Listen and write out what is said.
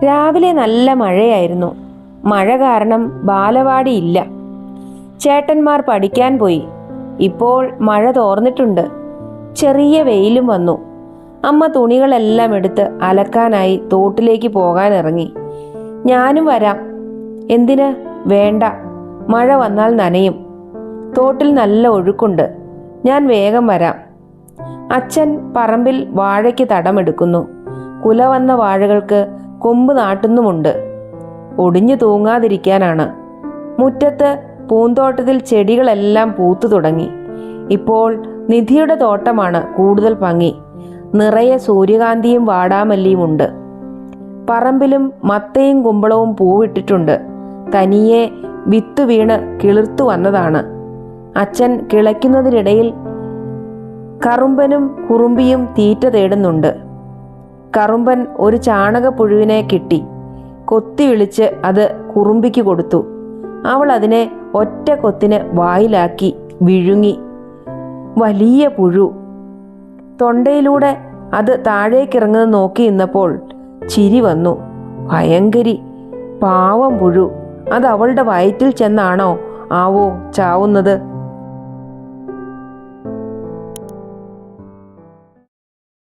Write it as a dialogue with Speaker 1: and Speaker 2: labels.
Speaker 1: രാവിലെ നല്ല മഴയായിരുന്നു. മഴ കാരണം ബാലവാടിയില്ല. ചേട്ടന്മാർ പഠിക്കാൻ പോയി. ഇപ്പോൾ മഴ തോർന്നിട്ടുണ്ട്. ചെറിയ വെയിലും വന്നു. അമ്മ തുണികളെല്ലാം എടുത്ത് അലക്കാനായി തോട്ടിലേക്ക് പോകാൻ ഇറങ്ങി. ഞാനും വരാം. എന്തിന്? വേണ്ട, മഴ വന്നാൽ നനയും. തോട്ടിൽ നല്ല ഒഴുക്കുണ്ട്. ഞാൻ വേഗം വരാം. അച്ഛൻ പറമ്പിൽ വാഴയ്ക്ക് തടമെടുക്കുന്നു. കുല വന്ന വാഴകൾക്ക് കൊമ്പ് നാട്ടുന്നുമുണ്ട്. ഒടിഞ്ഞു തൂങ്ങാതിരിക്കാനാണ്. മുറ്റത്ത് പൂന്തോട്ടത്തിൽ ചെടികളെല്ലാം പൂത്തു തുടങ്ങി. ഇപ്പോൾ നിധിയുടെ തോട്ടമാണ് കൂടുതൽ ഭംഗി. നിറയെ സൂര്യകാന്തിയും വാടാമല്ലിയും ഉണ്ട്. പറമ്പിലും മത്തയും കുമ്പളവും പൂവിട്ടിട്ടുണ്ട്. തനിയെ വിത്ത് വീണ് കിളിർത്തു വന്നതാണ്. അച്ഛൻ കിളയ്ക്കുന്നതിനിടയിൽ കറുമ്പനും കുറുമ്പിയും തീറ്റ തേടുന്നുണ്ട്. കറുമ്പൻ ഒരു ചാണകപ്പുഴുവിനെ കിട്ടി. കൊത്തി വിളിച്ച് അത് കുറുമ്പിക്ക് കൊടുത്തു. അവൾ അതിനെ ഒറ്റ കൊത്തിന് വായിലാക്കി വിഴുങ്ങി. വലിയ പുഴു. തൊണ്ടയിലൂടെ അത് താഴേക്കിറങ്ങുന്നത് നോക്കി നിന്നപ്പോൾ ചിരി വന്നു. ഭയങ്കരി, പാവം പുഴു. അത് അവളുടെ വയറ്റിൽ ചെന്നാണോ ആവോ ചാവുന്നത്?